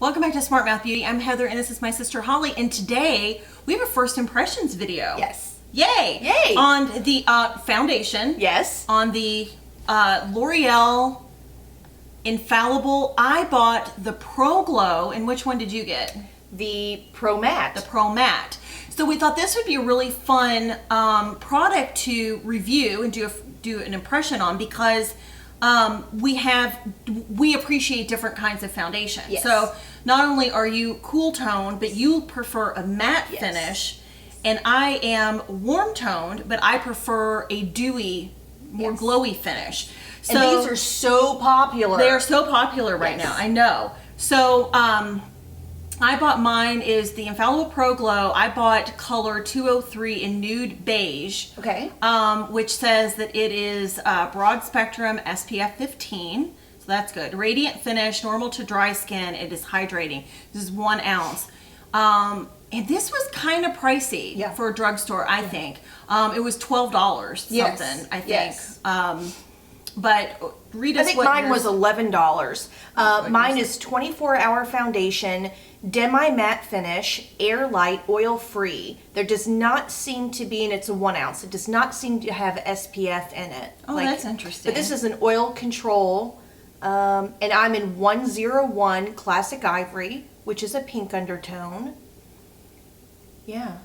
Welcome back to Smart Mouth Beauty. I'm Heather and this is my sister Holly, and today we have a first impressions video. Yes. Yay! Yay! On the foundation. Yes. On the L'Oreal Infallible. I bought the Pro-Glow, and which one did you get? The Pro-Matte. The Pro-Matte. So we thought this would be a really fun product to review and do an impression on, because we appreciate different kinds of foundation. Yes. So not only are you cool toned, but you prefer a matte finish, and I am warm toned, but I prefer a dewy, more glowy finish. So and these are so popular. They are so popular right now. I know. So I bought mine is the Infallible Pro-Glow. I bought color 203 in nude beige. Okay. Which says that it is broad spectrum SPF 15. So that's good. Radiant finish, normal to dry skin. It is hydrating. This is 1 ounce. And this was kind of pricey for a drugstore, I think. It was $12 something, I think. Yes. But read us I think mine was $11. Mine is 24-hour foundation, demi-matte finish, air light, oil free. There does not seem to be, and it's a 1 ounce, it does not seem to have SPF in it. Oh, that's interesting. But this is an oil control, and I'm in 101 Classic Ivory, which is a pink undertone. Yeah.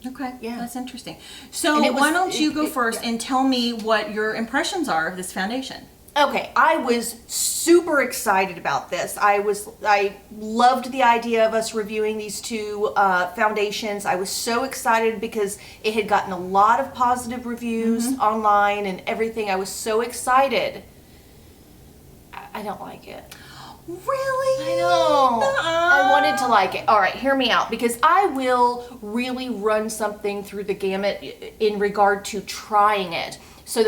Okay, yeah, that's interesting. So why don't you go first and tell me what your impressions are of this foundation? Okay, I was super excited about this. I loved the idea of us reviewing these two foundations. I was so excited because it had gotten a lot of positive reviews online and everything. I was so excited. I don't like it. Really? I know. I wanted to like it. All right, hear me out, because I will really run something through the gamut in regard to trying it. So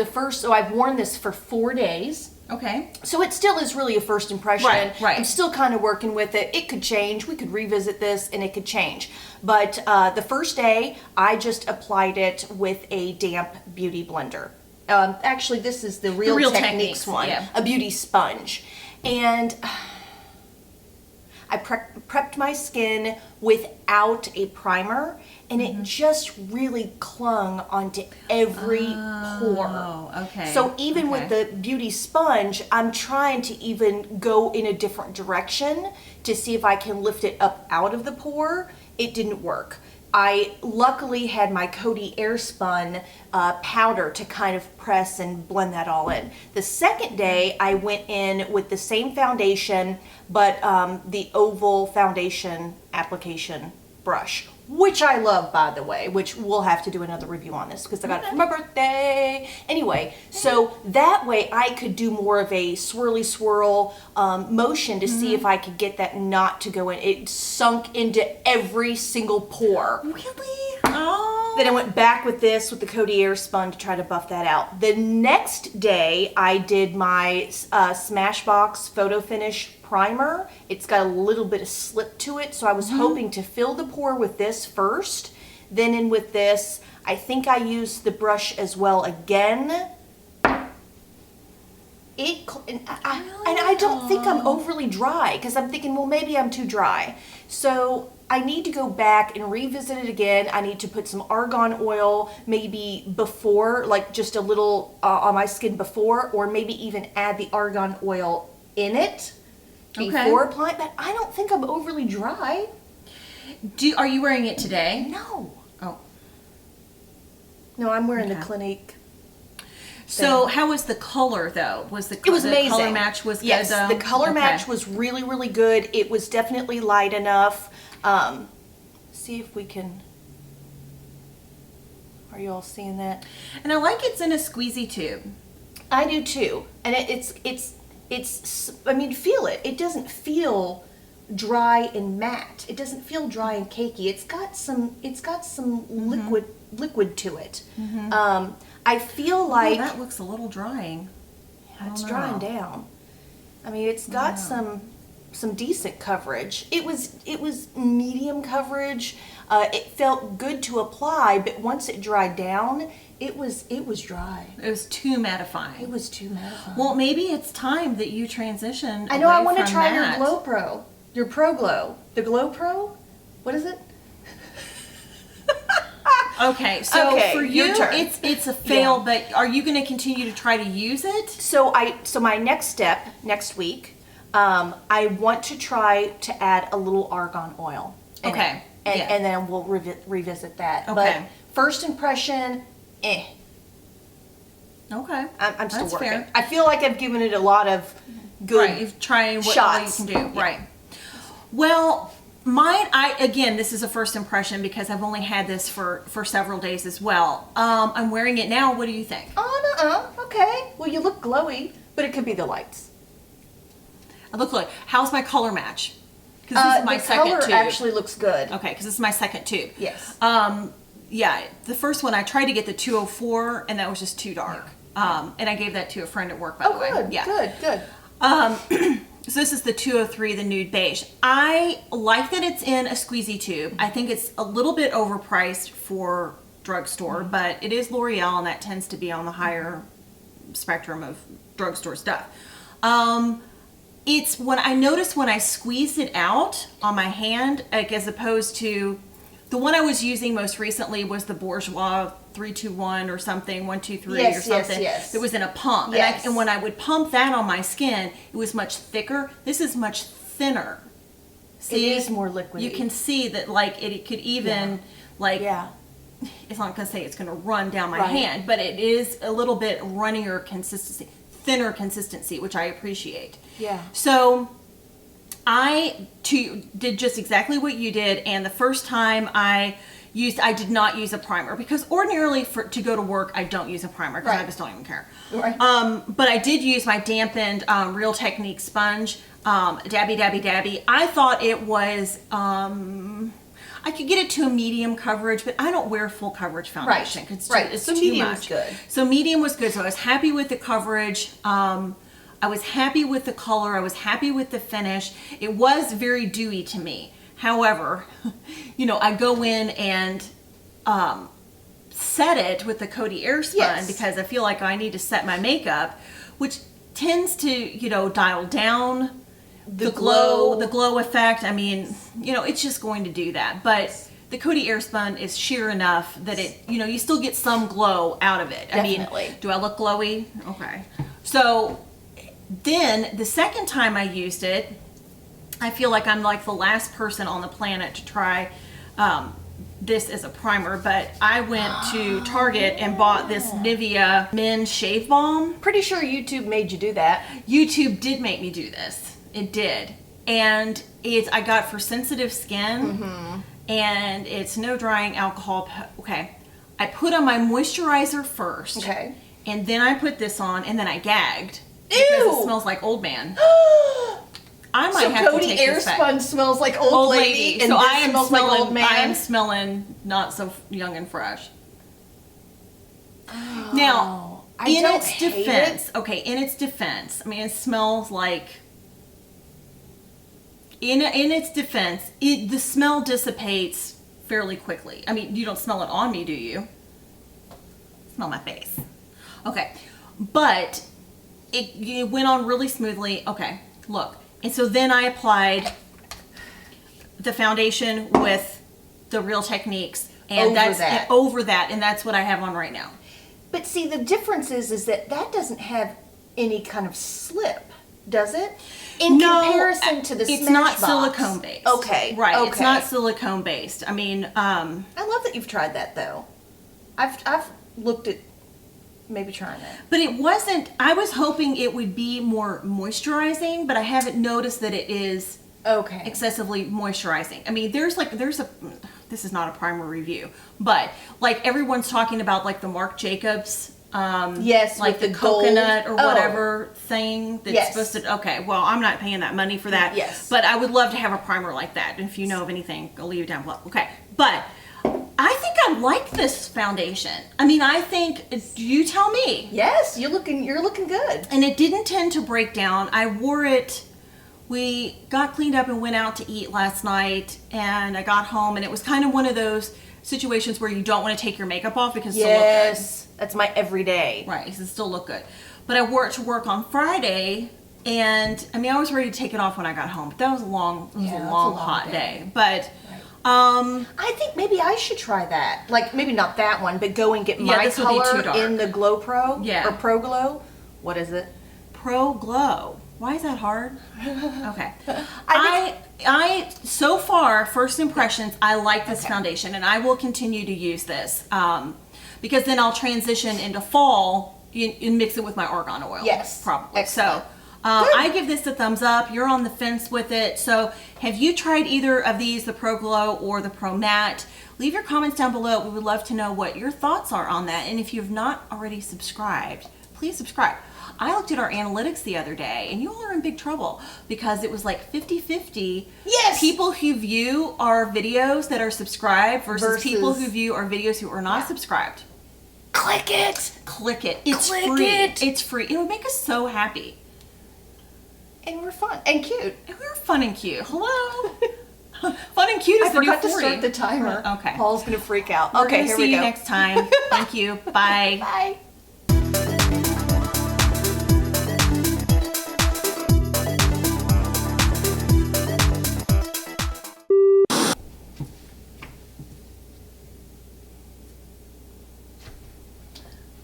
I've worn this for 4 days. Okay. So it still is really a first impression. Right. I'm still kind of working with it. It could change. We could revisit this and it could change. But the first day, I just applied it with a damp beauty blender. Actually, this is the Real Techniques one, a beauty sponge. And I prepped my skin without a primer, and it just really clung onto every pore. Oh, okay. So even with the beauty sponge, I'm trying to even go in a different direction to see if I can lift it up out of the pore. It didn't work. I luckily had my Coty Airspun powder to kind of press and blend that all in. The second day, I went in with the same foundation, but the oval foundation application brush, which I love, by the way, which we'll have to do another review on this because I got it for my birthday. Anyway, so that way I could do more of a swirly swirl motion to see if I could get that knot to go in. It sunk into every single pore. Really? Oh. Then I went back with this, with the Coty Airspun, to try to buff that out. The next day, I did my Smashbox Photo Finish Primer. It's got a little bit of slip to it, so I was hoping to fill the pore with this first, then in with this. I think I used the brush as well again. And I don't think I'm overly dry, because I'm thinking, well, maybe I'm too dry. So I need to go back and revisit it again. I need to put some argan oil maybe before, like just a little on my skin before, or maybe even add the argan oil in it before applying. But I don't think I'm overly dry. Are you wearing it today? No. Oh. No, I'm wearing the Clinique. So how was the color though? Was it was amazing. Color match was good? Yes, though? the color match was really, really good. It was definitely light enough. See if we can. Are you all seeing that? And I like it's in a squeezy tube. I do too. And it's. I mean, feel it. It doesn't feel dry and matte. It doesn't feel dry and cakey. It's got some liquid to it. I feel like that looks a little drying. Yeah, it's drying down. I mean, it's got some decent coverage. It was medium coverage. It felt good to apply, but once it dried down, it was dry. It was too mattifying. It was too mattifying. Well, maybe it's time that you transition. I know. I want to try your Glow Pro. Your Pro-Glow. The Glow Pro? What is it? Okay, so Okay, for your you, turn. it's a fail, Yeah. but are you going to continue to try to use it? So my next step next week, I want to try to add a little argan oil. in Okay, it. yeah. And then we'll revisit that. Okay. But first impression, Okay. I'm still That's working. fair. I feel like I've given it a lot of good Right, you've tried what all you shots. can do. Yeah. Right. Well, mine, again, this is a first impression because I've only had this for several days as well. I'm wearing it now. What do you think? Oh, okay. Well, you look glowy, but it could be the lights. I look like, how's my color match? Because this is my the second color tube. actually looks good. Okay, because this is my second tube. Yes. Yeah, the first one I tried to get the 204 and that was just too dark. And I gave that to a friend at work, by the way. Good. Yeah. Good. So this is the 203, the nude beige. I like that it's in a squeezy tube. I think it's a little bit overpriced for drugstore, but it is L'Oreal and that tends to be on the higher spectrum of drugstore stuff. It's when I noticed when I squeezed it out on my hand, like as opposed to the one I was using most recently was the Bourjois 321 or something, 123 Yes, or something. yes. That was in a pump. Yes. And when I would pump that on my skin, it was much thicker. This is much thinner. See, It is more liquidy. You can see that like it could even Yeah. it's not going to say it's going to run down my Right. hand, but it is a little bit runnier consistency, thinner consistency, which I appreciate. Yeah. So I did just exactly what you did, and the first time I did not use a primer because ordinarily to go to work I don't use a primer because I Right. just don't even care. Right. But I did use my dampened Real Technique sponge, dabby. I thought it was I could get it to a medium coverage, but I don't wear full coverage foundation. Right. 'Cause Right. It's So too medium much. is good. So medium was good. So I was happy with the coverage. I was happy with the color. I was happy with the finish. It was very dewy to me. However, I go in and set it with the Coty Airspun Yes. because I feel like I need to set my makeup, which tends to, dial down the glow effect. I mean, it's just going to do that. But the Coty Airspun is sheer enough that it, you still get some glow out of it. Definitely. I mean, do I look glowy? Okay. So then the second time I used it, I feel like I'm like the last person on the planet to try this as a primer, but I went to Target and bought this Nivea Men's Shave Balm. Pretty sure YouTube made you do that. YouTube did make me do this. It did. And I got for sensitive skin, and it's no drying alcohol. Okay. I put on my moisturizer first. Okay. And then I put this on, and then I gagged. Ew! Because it smells like old man. I might So have to Coty take this back. Airspan smells like old lady, and So this I am smells smelling. like old man. I am smelling not so young and fresh. Now, I in don't its hate defense, in its defense, I mean, it smells like. In its defense, the smell dissipates fairly quickly. I mean, you don't smell it on me, do you? Smell my face. Okay, but it went on really smoothly. Okay, look. And so then I applied the foundation with the Real Techniques. And over that, and that's what I have on right now. But see, the difference is that doesn't have any kind of slip, does it? In comparison to the Smashbox. It's not silicone based. Okay. Right. Okay. It's not silicone based. I mean, I love that you've tried that though. I've looked at maybe trying that. but it wasn't. I was hoping it would be more moisturizing, but I haven't noticed that it is Okay. excessively moisturizing. I mean, there's a. This is not a primer review, but like everyone's talking about like the Marc Jacobs. Yes, like with the the gold. coconut or Oh. whatever thing that's Yes. supposed to. Okay, well, I'm not paying that money for that. Yes. But I would love to have a primer like that. If you know of anything, I'll leave it down below. Okay, but I think I like this foundation. I mean, I think you tell me. Yes, you're looking good. And it didn't tend to break down. I wore it. We got cleaned up and went out to eat last night, and I got home, and it was kind of one of those situations where you don't want to take your makeup off because it'll look good. Yes, that's my everyday. Right, it still look good. But I wore it to work on Friday, And I mean, I was ready to take it off when I got home, but that was a long, hot day. But I think maybe I should try that. Like maybe not that one, but go and get my this would be too color dark. in the Glow Pro Yeah. or Pro-Glow. What is it? Pro-Glow. Why is that hard? Okay. I I so far, first impressions, I like this foundation, and I will continue to use this because then I'll transition into fall and mix it with my argan oil. Yes. Probably. Excellent. So I give this a thumbs up. You're on the fence with it. So have you tried either of these, the Pro-Glow or the Pro-Matte? Leave your comments down below. We would love to know what your thoughts are on that. And if you have not already subscribed, please subscribe. I looked at our analytics the other day, and you all are in big trouble because it was like 50-50 Yes! people who view our videos that are subscribed versus people who view our videos who are not subscribed. Click it. Click it. It's Click free. it. It's free. It would make us so happy. And we're fun and cute. And we're fun and cute. Hello. Fun and cute is I the new forgot to 40. start the timer. Okay. Paul's gonna freak out. We're Okay, gonna here see we you go. next time. Thank you. Bye. Bye.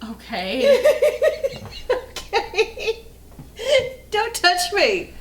Okay. Okay. Don't touch me.